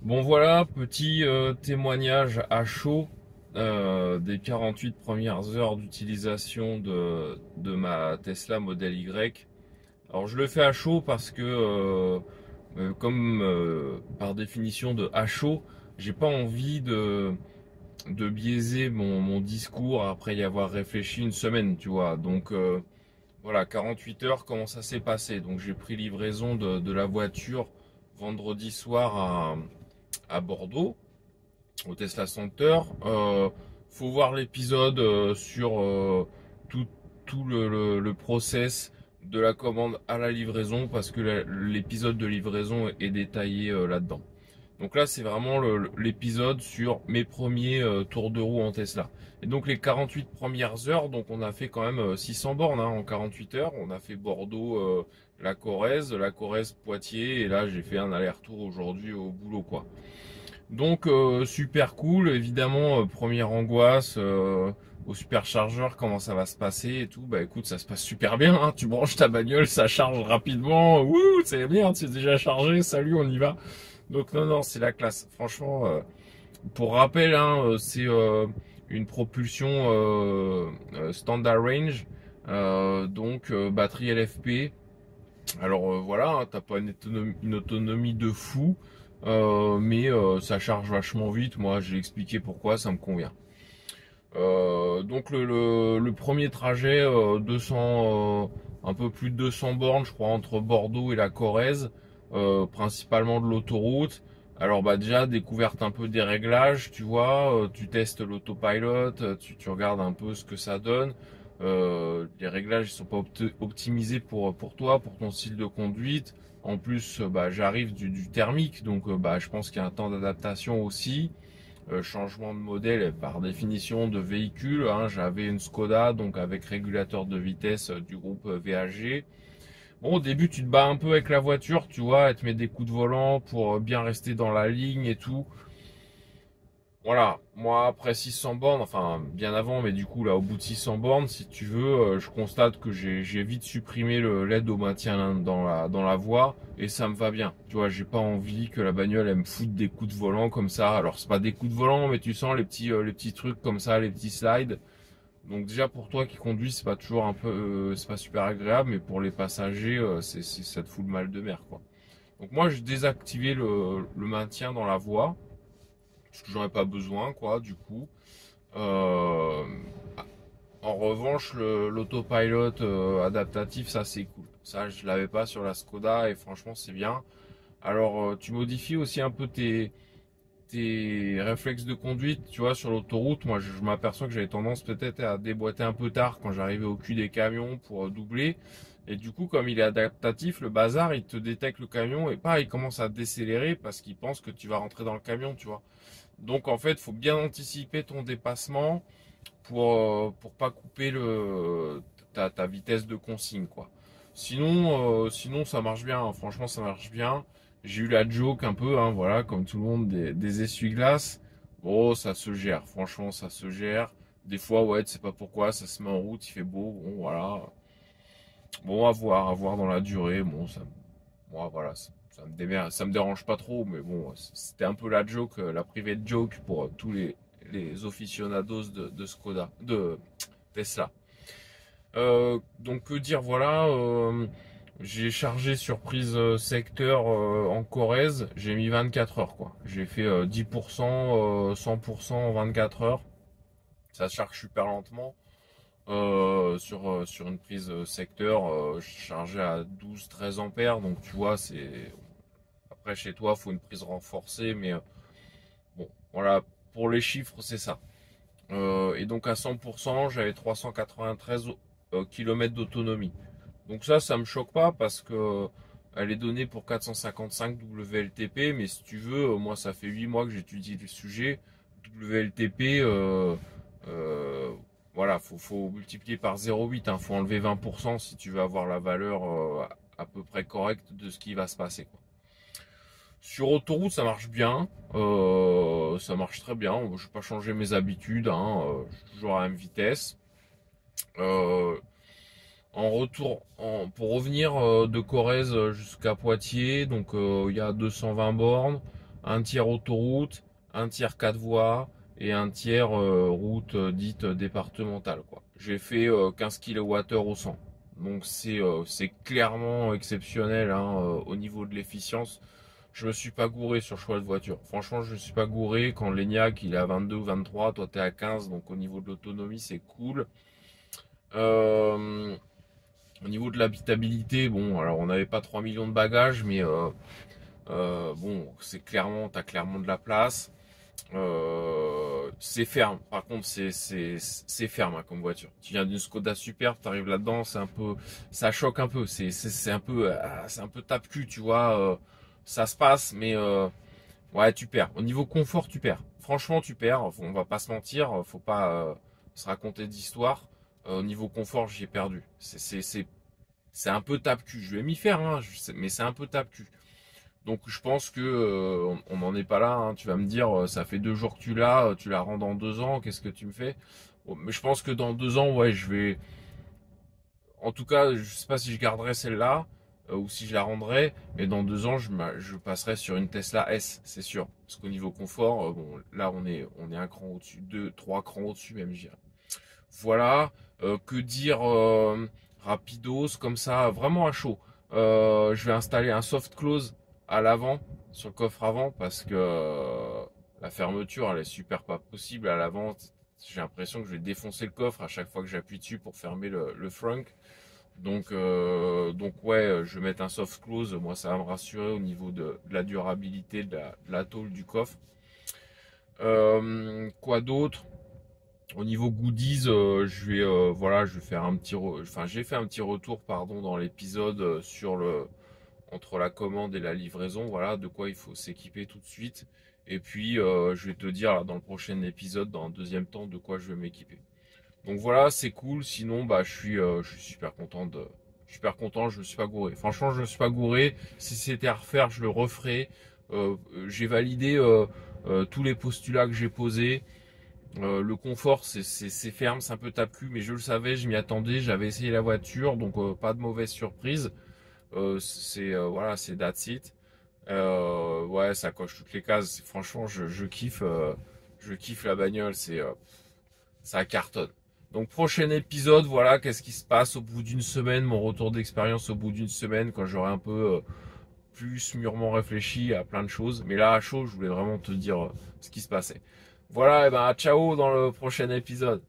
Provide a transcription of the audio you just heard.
Bon voilà, petit témoignage à chaud des 48 premières heures d'utilisation de ma Tesla Model Y. Alors je le fais à chaud parce que comme par définition de à chaud, j'ai pas envie de biaiser mon discours après y avoir réfléchi une semaine, tu vois. Donc voilà, 48 heures, comment ça s'est passé? Donc j'ai pris livraison de la voiture vendredi soir à Bordeaux, au Tesla Center. Faut voir l'épisode sur tout, tout le process de la commande à la livraison parce que l'épisode de livraison est détaillé là-dedans. Donc là, c'est vraiment l'épisode sur mes premiers tours de roue en Tesla. Et donc les 48 premières heures, donc on a fait quand même 600 bornes en 48 heures. On a fait Bordeaux, la Corrèze, Poitiers, et là j'ai fait un aller-retour aujourd'hui au boulot quoi. Donc super cool, évidemment, première angoisse au superchargeur, comment ça va se passer et tout. Bah écoute, ça se passe super bien, hein. Tu branches ta bagnole, ça charge rapidement, wouh, c'est bien, c'est déjà chargé, salut, on y va. Donc non, non, c'est la classe. Franchement, pour rappel, hein, c'est une propulsion standard range, donc batterie LFP. Alors voilà, hein, t'as pas une autonomie de fou, mais ça charge vachement vite. Moi, j'ai expliqué pourquoi, ça me convient. Donc le premier trajet, 200, un peu plus de 200 bornes, je crois, entre Bordeaux et la Corrèze, principalement de l'autoroute. Alors bah déjà découverte un peu des réglages, tu vois, tu testes l'autopilot, tu regardes un peu ce que ça donne. Les réglages ils sont pas optimisés pour toi, pour ton style de conduite. En plus, bah j'arrive du thermique, donc bah je pense qu'il y a un temps d'adaptation aussi. Changement de modèle par définition de véhicule, hein. J'avais une Skoda donc avec régulateur de vitesse du groupe VAG. Bon, au début tu te bats un peu avec la voiture, tu vois, elle te met des coups de volant pour bien rester dans la ligne et tout. Voilà, moi après 600 bornes, enfin bien avant, mais du coup là au bout de 600 bornes, si tu veux, je constate que j'ai vite supprimé l'aide au maintien dans la voie et ça me va bien. Tu vois, j'ai pas envie que la bagnole elle me foute des coups de volant comme ça. Alors c'est pas des coups de volant, mais tu sens les petits trucs comme ça, les petits slides. Donc déjà pour toi qui conduis, c'est pas toujours un peu, c'est pas super agréable, mais pour les passagers, ça te fout le mal de mer quoi. Donc moi j'ai désactivé le maintien dans la voie parce que j'en ai pas besoin, quoi, du coup. Euh, En revanche, l'autopilot adaptatif, ça c'est cool. Ça, je l'avais pas sur la Skoda et franchement, c'est bien. Alors, tu modifies aussi un peu tes réflexes de conduite, tu vois, sur l'autoroute. Moi, je m'aperçois que j'avais tendance peut-être à déboîter un peu tard quand j'arrivais au cul des camions pour doubler. Et du coup, comme il est adaptatif, le bazar, il te détecte le camion et pas, il commence à décélérer parce qu'il pense que tu vas rentrer dans le camion, tu vois. Donc en fait, il faut bien anticiper ton dépassement pour pas couper ta vitesse de consigne quoi. Sinon ça marche bien, hein. Franchement ça marche bien. J'ai eu la joke un peu, hein, voilà, comme tout le monde des essuie-glaces. Bon, ça se gère, franchement ça se gère. Des fois ouais, tu sais pas pourquoi, ça se met en route, il fait beau, bon voilà. Bon à voir dans la durée. Bon ça, moi voilà, ça me dérange pas trop, mais bon, c'était un peu la joke, la private joke pour tous les aficionados de Skoda, de Tesla. Donc que dire, voilà, j'ai chargé sur prise secteur en Corrèze, j'ai mis 24 heures quoi. J'ai fait 10%, 100% en 24 heures. Ça charge super lentement. Sur une prise secteur, je chargeais à 12-13 ampères, donc tu vois, c'est après, chez toi, il faut une prise renforcée, mais bon, voilà, pour les chiffres, c'est ça. Et donc à 100%, j'avais 393 km d'autonomie. Donc ça me choque pas parce que elle est donnée pour 455 WLTP, mais si tu veux, moi ça fait 8 mois que j'étudie le sujet. WLTP, voilà, faut multiplier par 0,8, hein, faut enlever 20% si tu veux avoir la valeur à peu près correcte de ce qui va se passer, quoi. Sur autoroute, ça marche bien. Ça marche très bien. Je vais pas changer mes habitudes, hein. Je suis toujours à la même vitesse. Euh, pour revenir de Corrèze jusqu'à Poitiers, donc il y a 220 bornes. un tiers autoroute, un tiers 4 voies et un tiers route dite départementale, quoi. J'ai fait 15 kWh au 100. Donc c'est clairement exceptionnel, hein, au niveau de l'efficience. Je me suis pas gouré sur le choix de voiture. Franchement, je me suis pas gouré. Quand l'ENIAC il est à 22 ou 23, toi t'es à 15, donc au niveau de l'autonomie c'est cool. Euh, Au niveau de l'habitabilité, bon, alors on n'avait pas 3 millions de bagages, mais bon, t'as clairement de la place. C'est ferme. Par contre, c'est ferme, hein, comme voiture. Tu viens d'une Skoda Superb, t'arrives là-dedans, ça choque un peu. C'est un peu tape-cul, tu vois. Ça se passe, mais ouais, tu perds. Au niveau confort, tu perds. Franchement, tu perds. On va pas se mentir. Faut pas se raconter d'histoire. Au niveau confort, j'y ai perdu. C'est un peu tape-cul. Je vais m'y faire, hein, mais c'est un peu tape-cul. Donc je pense que on n'en est pas là, hein. Tu vas me dire, ça fait 2 jours que tu la rends dans 2 ans, qu'est-ce que tu me fais? Bon, mais je pense que dans 2 ans, ouais, je vais. En tout cas, je sais pas si je garderai celle-là ou si je la rendrai, mais dans 2 ans, je passerai sur une Tesla S, c'est sûr. Parce qu'au niveau confort, bon, là on est un cran au-dessus, 3 crans au-dessus même, je dirais. Voilà. Que dire rapidos comme ça, vraiment à chaud. Je vais installer un soft close à l'avant, sur le coffre avant, parce que la fermeture, elle est super pas possible à l'avant. J'ai l'impression que je vais défoncer le coffre à chaque fois que j'appuie dessus pour fermer le frunk. Donc ouais, je vais mettre un soft close. Moi, ça va me rassurer au niveau de la durabilité de la tôle du coffre. Quoi d'autre? Au niveau goodies, je vais faire un enfin j'ai fait un petit retour pardon dans l'épisode sur le entre la commande et la livraison, voilà de quoi il faut s'équiper tout de suite. Et puis je vais te dire là, dans le prochain épisode, dans un deuxième temps, de quoi je vais m'équiper. Donc voilà, c'est cool. Sinon, bah je suis super content. Je me suis pas gouré. Franchement, je me suis pas gouré. Si c'était à refaire, je le referais. J'ai validé tous les postulats que j'ai posés. Le confort, c'est ferme, c'est un peu tape-cul, mais je le savais, je m'y attendais, j'avais essayé la voiture, donc pas de mauvaise surprise. Voilà, c'est that's it. Ouais, ça coche toutes les cases. Franchement, je kiffe la bagnole, ça cartonne. Donc prochain épisode, voilà, qu'est-ce qui se passe au bout d'une semaine, mon retour d'expérience au bout d'une semaine, quand j'aurai un peu plus mûrement réfléchi à plein de choses. Mais là, à chaud, je voulais vraiment te dire ce qui se passait. Voilà, et ben ciao dans le prochain épisode.